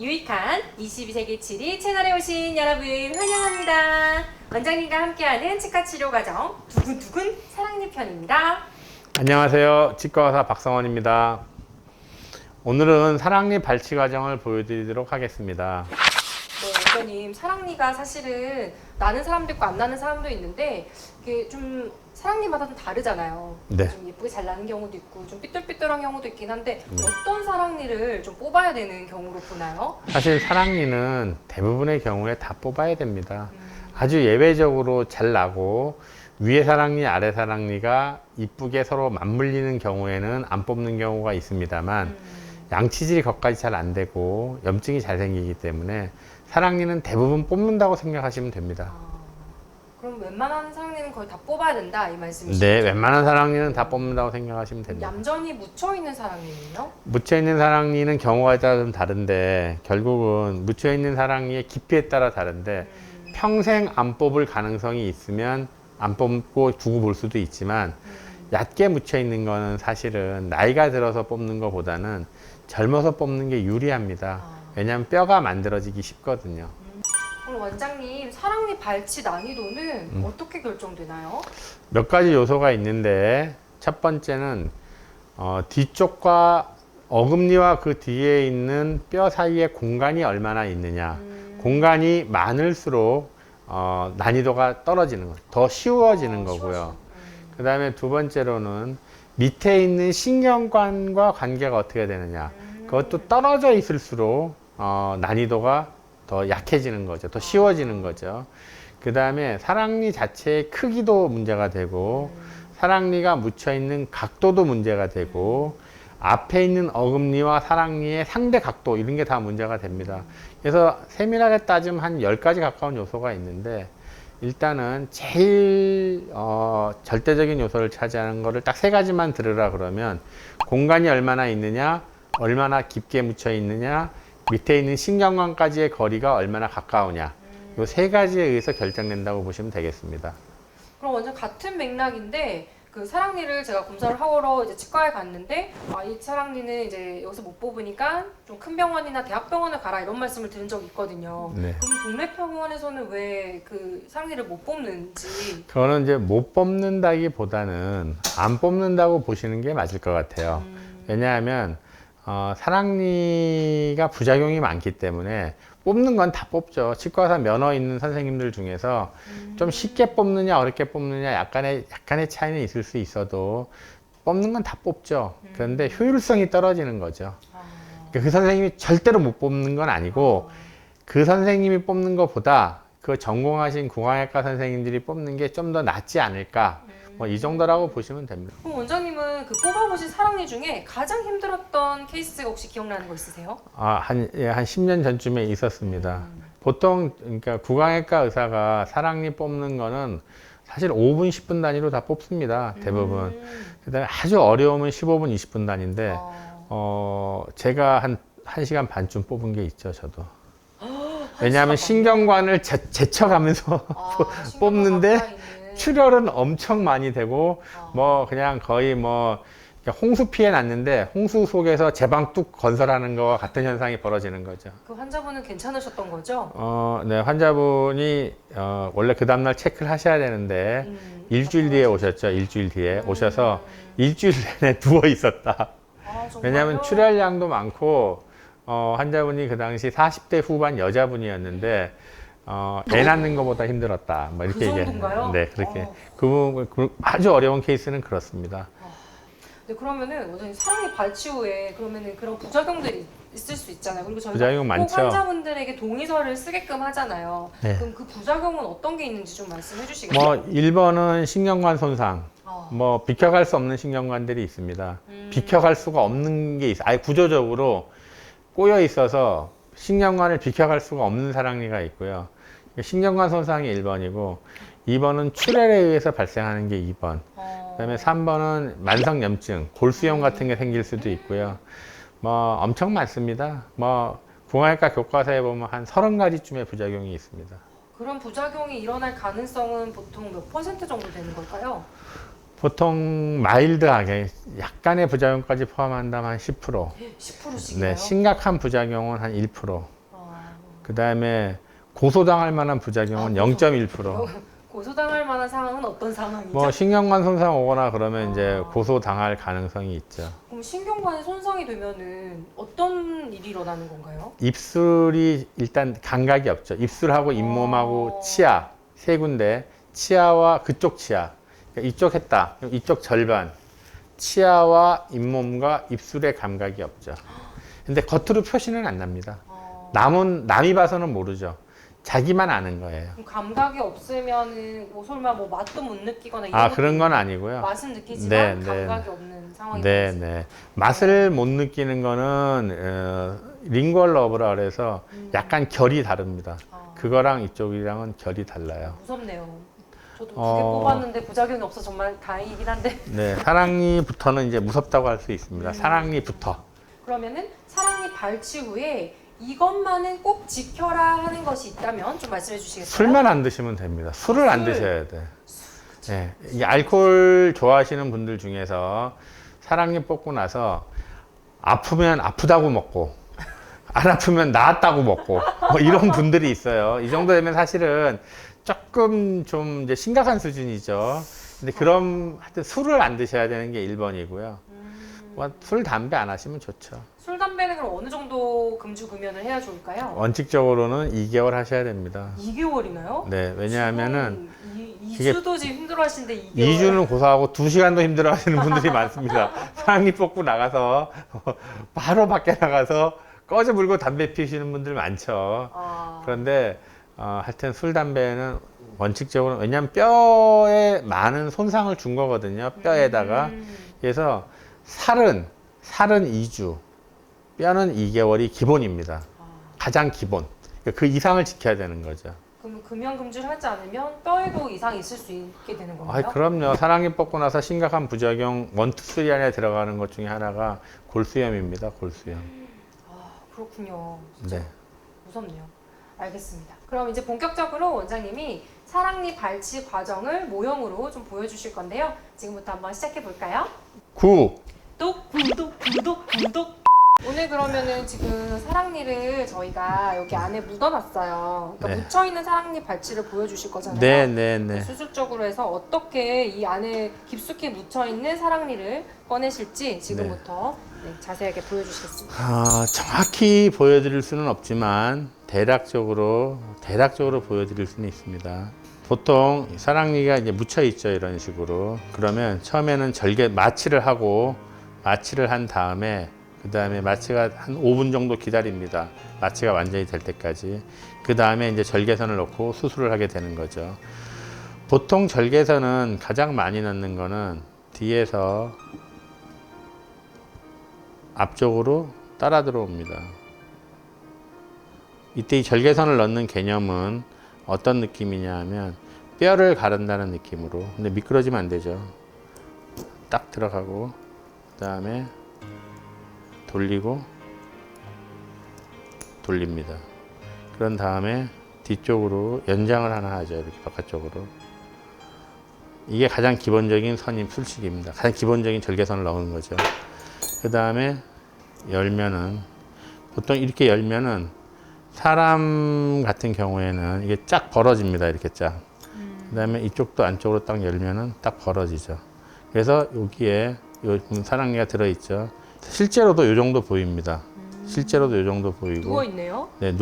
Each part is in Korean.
유익한 22세기 치리 채널에 오신 여러분 환영합니다. 원장님과 함께하는 치과 치료 과정 두근두근 사랑니 편입니다. 안녕하세요. 치과의사 박성원입니다. 오늘은 사랑니 발치 과정을 보여드리도록 하겠습니다. 네, 원장님 사랑니가 사실은 나는 사람도 있고 안 나는 사람도 있는데 이게 좀 사랑니마다 좀 다르잖아요. 네. 좀 예쁘게 잘 나는 경우도 있고 좀 삐뚤삐뚤한 경우도 있긴 한데 어떤 사랑니를 좀 뽑아야 되는 경우로 보나요? 사실 사랑니는 대부분의 경우에 다 뽑아야 됩니다. 아주 예외적으로 잘 나고 위에 사랑니, 아래 사랑니가 이쁘게 서로 맞물리는 경우에는 안 뽑는 경우가 있습니다만 양치질이 거기까지 잘 안 되고 염증이 잘 생기기 때문에 사랑니는 대부분 뽑는다고 생각하시면 됩니다. 그럼 웬만한 사랑니는 거의 다 뽑아야 된다 이 말씀이시죠? 네, 웬만한 사랑니는 다 뽑는다고 생각하시면 됩니다. 얌전히 묻혀있는 사랑니는요? 묻혀있는 사랑니는 경우가 따라 좀 다른데 결국은 묻혀있는 사랑니의 깊이에 따라 다른데 평생 안 뽑을 가능성이 있으면 안 뽑고 두고 볼 수도 있지만 얕게 묻혀있는 거는 사실은 나이가 들어서 뽑는 것보다는 젊어서 뽑는 게 유리합니다. 왜냐하면 뼈가 만들어지기 쉽거든요. 그럼 원장님 사랑니 발치 난이도는 어떻게 결정되나요? 몇 가지 요소가 있는데 첫 번째는 뒤쪽과 어금니와 그 뒤에 있는 뼈 사이에 공간이 얼마나 있느냐. 공간이 많을수록 난이도가 떨어지는 거예요. 더 쉬워지는 거고요. 그 다음에 두 번째로는 밑에 있는 신경관과 관계가 어떻게 되느냐. 그것도 떨어져 있을수록 난이도가 더 약해지는 거죠. 더 쉬워지는 거죠. 그 다음에 사랑니 자체의 크기도 문제가 되고 사랑니가 묻혀있는 각도도 문제가 되고 앞에 있는 어금니와 사랑니의 상대 각도 이런 게 다 문제가 됩니다. 그래서 세밀하게 따지면 한 10가지 가까운 요소가 있는데 일단은 제일 절대적인 요소를 차지하는 거를 딱 3가지만 들으라 그러면 공간이 얼마나 있느냐, 얼마나 깊게 묻혀 있느냐, 밑에 있는 신경관까지의 거리가 얼마나 가까우냐, 요 3가지에 의해서 결정된다고 보시면 되겠습니다. 그럼 완전 같은 맥락인데 그 사랑니를 제가 검사를 하러 이제 치과에 갔는데 이 사랑니는 이제 여기서 못 뽑으니까 좀 큰 병원이나 대학병원을 가라 이런 말씀을 들은 적이 있거든요. 네. 그럼 동네 병원에서는 왜 그 사랑니를 못 뽑는지? 그거는 이제 못 뽑는다기보다는 안 뽑는다고 보시는 게 맞을 것 같아요. 왜냐하면 사랑니가 부작용이 많기 때문에 뽑는 건 다 뽑죠. 치과의사 면허 있는 선생님들 중에서 좀 쉽게 뽑느냐 어렵게 뽑느냐 약간의 차이는 있을 수 있어도 뽑는 건 다 뽑죠. 그런데 효율성이 떨어지는 거죠. 그러니까 그 선생님이 절대로 못 뽑는 건 아니고 그 선생님이 뽑는 것보다 그 전공하신 구강외과 선생님들이 뽑는 게 좀 더 낫지 않을까, 뭐 이 정도라고 보시면 됩니다. 그럼 원장님은 그 뽑아보신 사랑니 중에 가장 힘들었던 케이스가 혹시 기억나는 거 있으세요? 한 10년 전쯤에 있었습니다. 보통 그러니까 구강외과 의사가 사랑니 뽑는 거는 사실 5분, 10분 단위로 다 뽑습니다. 대부분. 그다음에 아주 어려우면 15분, 20분 단위인데 제가 한 1시간 반쯤 뽑은 게 있죠, 저도. 왜냐하면 신경관을 제쳐가면서 뽑는데 출혈은 엄청 많이 되고 뭐 그냥 거의 뭐 홍수 피해 났는데 홍수 속에서 제방 뚝 건설하는 거와 같은 현상이 벌어지는 거죠. 그 환자분은 괜찮으셨던 거죠? 네, 환자분이 원래 그 다음날 체크를 하셔야 되는데 일주일 뒤에 오셨죠. 일주일 뒤에 오셔서 일주일 내내 누워 있었다. 왜냐하면 출혈량도 많고 환자분이 그 당시 40대 후반 여자분이었는데 애 낳는 것보다 힘들었다. 뭐 이렇게 정도인가요? 네, 그렇게 그 아주 어려운 케이스는 그렇습니다. 네, 그러면은 원장님 사랑니 발치 후에 그러면은 그런 부작용들이 있을 수 있잖아요. 그리고 저희가 부작용 꼭 많죠. 환자분들에게 동의서를 쓰게끔 하잖아요. 네. 그럼 그 부작용은 어떤 게 있는지 좀 말씀해 주시겠어요? 뭐 1번은 신경관 손상. 뭐 비켜갈 수 없는 신경관들이 있습니다. 비켜갈 수가 없는 게 있어요. 아예 구조적으로 꼬여 있어서 신경관을 비켜갈 수가 없는 사랑니가 있고요. 신경관 손상이 1번이고 2번은 출혈에 의해서 발생하는 게 2번. 그다음에 3번은 만성염증, 골수염 같은 게 생길 수도 있고요. 뭐 엄청 많습니다. 뭐 구강외과 교과서에 보면 한 30가지쯤의 부작용이 있습니다. 그런 부작용이 일어날 가능성은 보통 몇 % 정도 되는 걸까요? 보통 마일드하게 약간의 부작용까지 포함한다면 한 10%. 10%씩이요? 네, 심각한 부작용은 한 1%. 아, 그 다음에 고소당할 만한 부작용은 0.1%. 고소당할 만한 상황은 어떤 상황이죠? 뭐 신경관 손상 오거나 그러면 이제 아. 고소당할 가능성이 있죠. 그럼 신경관에 손상이 되면은 어떤 일이 일어나는 건가요? 입술이 일단 감각이 없죠. 입술하고 잇몸하고 치아 세 군데, 치아와 그쪽 치아. 그러니까 이쪽 했다. 그럼 이쪽 절반. 치아와 잇몸과 입술의 감각이 없죠. 근데 겉으로 표시는 안 납니다. 남이 봐서는 모르죠. 자기만 아는 거예요. 그럼 감각이 없으면은 뭐 설마 뭐 맛도 못 느끼거나 이런 것도 그런 건 있나요? 아니고요. 맛은 느끼지만 네, 네. 감각이 없는 상황인 네, 거지. 네. 맛을 못 느끼는 거는 링구얼 러브라 그래서 약간 결이 다릅니다. 아, 그거랑 이쪽이랑은 결이 달라요. 무섭네요. 저도 두 개 어. 뽑았는데 부작용이 없어 정말 다행이긴 한데. 네, 사랑니부터는 이제 무섭다고 할 수 있습니다. 사랑니부터. 그러면은 사랑니 발치 후에 이것만은 꼭 지켜라 하는 것이 있다면 좀 말씀해 주시겠어요? 술만 안 드시면 됩니다. 술을 안 술. 드셔야 돼. 네, 이 알코올 좋아하시는 분들 중에서 사랑니 뽑고 나서 아프면 아프다고 먹고 안 아프면 나았다고 먹고 뭐 이런 분들이 있어요. 이 정도 되면 사실은 조금 좀 이제 심각한 수준이죠. 근데 그럼 하여튼 술을 안 드셔야 되는 게 1번이고요. 술, 담배 안 하시면 좋죠. 술, 담배는 그럼 어느 정도 금주 금연을 해야 좋을까요? 원칙적으로는 2개월 하셔야 됩니다. 2개월이나요? 네, 왜냐하면은 2주도 지금 힘들어 하시는데 2개월. 2주는 고사하고 2시간도 힘들어 하시는 분들이 많습니다. 사랑니 뽑고 나가서 바로 밖에 나가서 꺼져 물고 담배 피우시는 분들 많죠. 그런데 하여튼 술, 담배는 원칙적으로 왜냐하면 뼈에 많은 손상을 준 거거든요. 뼈에다가. 그래서 살은 2주, 뼈는 2개월이 기본입니다. 가장 기본. 그 이상을 지켜야 되는 거죠. 그럼 금연 금주를 하지 않으면 뼈에도 이상이 있을 수 있게 되는 건가요? 그럼요. 사랑니 뽑고 나서 심각한 부작용 1, 2, 3 안에 들어가는 것 중에 하나가 골수염입니다. 골수염. 그렇군요. 진짜 네. 무섭네요. 알겠습니다. 그럼 이제 본격적으로 원장님이 사랑니 발치 과정을 모형으로 좀 보여주실 건데요. 지금부터 한번 시작해 볼까요? 구독. 오늘 그러면은 지금 사랑니를 저희가 여기 안에 묻어놨어요. 그러니까 네. 묻혀있는 사랑니 발치를 보여주실 거잖아요. 네. 수술적으로 해서 어떻게 이 안에 깊숙이 묻혀있는 사랑니를 꺼내실지 지금부터 자세하게 보여주시겠습니다. 정확히 보여드릴 수는 없지만 대략적으로 보여드릴 수는 있습니다. 보통 사랑니가 이제 묻혀 있죠. 이런 식으로. 그러면 처음에는 마취를 한 다음에 그 다음에 마취가 한 5분 정도 기다립니다. 마취가 완전히 될 때까지. 그 다음에 이제 절개선을 넣고 수술을 하게 되는 거죠. 보통 절개선은 가장 많이 넣는 거는 뒤에서 앞쪽으로 따라 들어옵니다. 이때 이 절개선을 넣는 개념은 어떤 느낌이냐 하면 뼈를 가른다는 느낌으로. 근데 미끄러지면 안 되죠. 딱 들어가고 그 다음에 돌리고 돌립니다. 그런 다음에 뒤쪽으로 연장을 하나 하죠. 이렇게 바깥쪽으로. 이게 가장 기본적인 술식입니다. 가장 기본적인 절개선을 넣은 거죠. 그 다음에 보통 이렇게 열면은 사람 같은 경우에는 이게 쫙 벌어집니다. 이렇게 쫙. 그 다음에 이쪽도 안쪽으로 딱 열면은 딱 벌어지죠. 그래서 여기에 사랑니가 들어있죠. 실제로도 이 정도 보입니다. 실제로도 이 정도 보이고. 누워있네요. 네,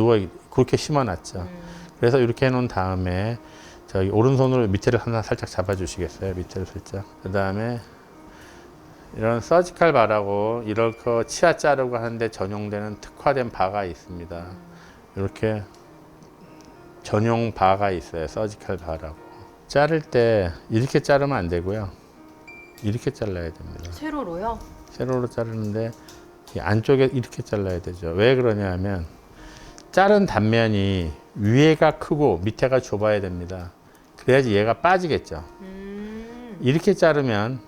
그렇게 심어놨죠. 그래서 이렇게 해놓은 다음에 저기 오른손으로 밑에를 하나 살짝 잡아주시겠어요? 밑에를 살짝. 그 다음에 이런 서지컬 바라고 이렇게 치아 자르고 하는데 전용되는 특화된 바가 있습니다. 이렇게 전용 바가 있어요. 서지컬 바라고. 자를 때 이렇게 자르면 안 되고요. 이렇게 잘라야 됩니다. 세로로요? 세로로 자르는데 이 안쪽에 이렇게 잘라야 되죠. 왜 그러냐 하면 자른 단면이 위에가 크고 밑에가 좁아야 됩니다. 그래야지 얘가 빠지겠죠. 이렇게 자르면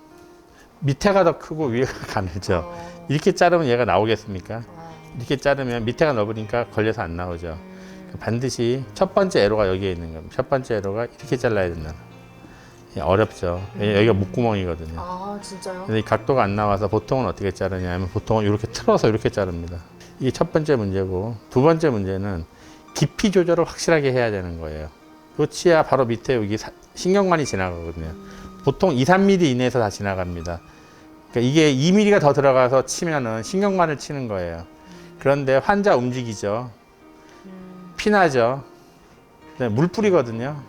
밑에가 더 크고 위에가 가늘죠. 이렇게 자르면 얘가 나오겠습니까? 이렇게 자르면 밑에가 넓으니까 걸려서 안 나오죠. 반드시 첫 번째 에러가 여기에 있는 겁니다. 첫 번째 에러가 이렇게 잘라야 된다. 어렵죠. 여기가 목구멍이거든요. 아 진짜요? 근데 이 각도가 안 나와서 보통은 어떻게 자르냐면 보통은 이렇게 틀어서 이렇게 자릅니다. 이게 첫 번째 문제고, 두 번째 문제는 깊이 조절을 확실하게 해야 되는 거예요. 요 치아 바로 밑에 여기 신경관이 지나가거든요. 보통 2, 3mm 이내에서 다 지나갑니다. 그러니까 이게 2mm가 더 들어가서 치면은 신경관을 치는 거예요. 그런데 환자 움직이죠. 피나죠. 물 뿌리거든요.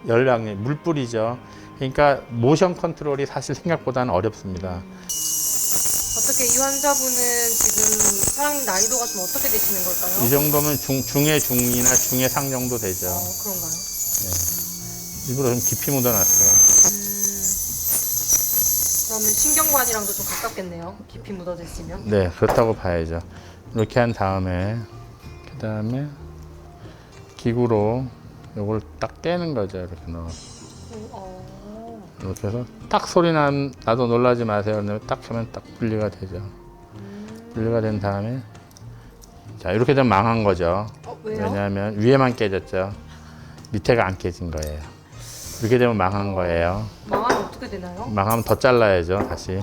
열량이 물 뿌리죠. 그러니까 모션 컨트롤이 사실 생각보다는 어렵습니다. 어떻게 이 환자분은 지금 사랑 난이도가 좀 어떻게 되시는 걸까요? 이 정도면 중의 중이나 중의 상 정도 되죠. 그런가요? 일부러 좀 깊이 묻어놨어요. 그러면 신경관이랑도 좀 가깝겠네요. 깊이 묻어져 있으면. 네, 그렇다고 봐야죠. 이렇게 한 다음에 그다음에 기구로 이걸 딱 떼는 거죠. 이렇게 넣어서. 이렇게 해서 딱 소리 나도 놀라지 마세요. 그다음에 딱 하면 딱 분리가 되죠. 분리가 된 다음에 자 이렇게 되면 망한 거죠. 왜요? 왜냐하면 위에만 깨졌죠. 밑에가 안 깨진 거예요. 이렇게 되면 망한 거예요. 망하면 어떻게 되나요? 망하면 더 잘라야죠. 다시.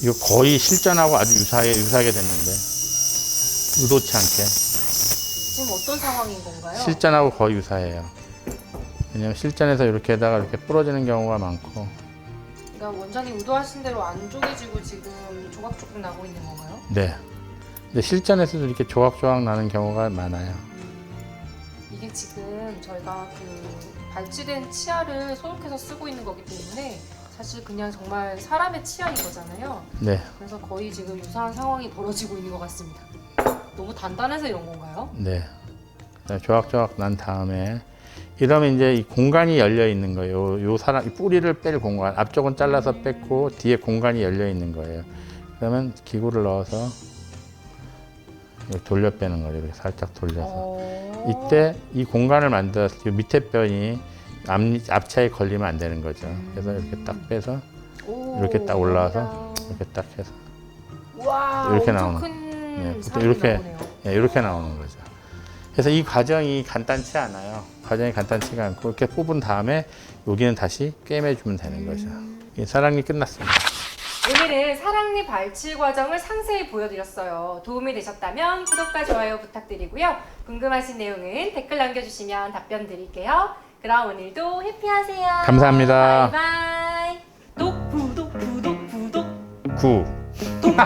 이거 거의 실전하고 아주 유사하게 됐는데 의도치 않게 지금 어떤 상황인 건가요? 실전하고 거의 유사해요. 왜냐면 실전에서 이렇게 해다가 이렇게 부러지는 경우가 많고. 그러니까 원장님 의도하신 대로 안 쪼개지고 지금 조각조각 나고 있는 건가요? 네. 근데 실전에서도 이렇게 조각조각 나는 경우가 많아요. 이게 지금 저희가 그 발치된 치아를 소독해서 쓰고 있는 거기 때문에 사실 그냥 정말 사람의 치아인 거잖아요. 네. 그래서 거의 지금 유사한 상황이 벌어지고 있는 것 같습니다. 너무 단단해서 이런 건가요? 네. 그다음에 조각조각 난 다음에 이러면 이제 이 공간이 열려 있는 거예요. 요 사람 이 뿌리를 뺄 공간, 앞쪽은 잘라서 뺐고 뒤에 공간이 열려 있는 거예요. 그러면 기구를 넣어서 이렇게 돌려 빼는 거예요. 이렇게 살짝 돌려서. 이때 이 공간을 만들어서 이 밑에 뼈이 앞차에 걸리면 안 되는 거죠. 그래서 이렇게 딱 빼서 이렇게 딱 올라와서 이렇게 딱 해서 와, 이렇게 엄청 나오는. 큰 네, 살이 이렇게 나오네요. 이렇게 나오는 거죠. 그래서 이 과정이 간단치 않아요. 과정이 간단치가 않고 이렇게 뽑은 다음에 여기는 다시 꿰매주면 되는 거죠. 이 사랑이 끝났습니다. 오늘은 사랑니 발치 과정을 상세히 보여드렸어요. 도움이 되셨다면 구독과 좋아요 부탁드리고요. 궁금하신 내용은 댓글 남겨주시면 답변 드릴게요. 그럼 오늘도 해피하세요. 감사합니다. 바이바이. 구독. 구. 구독.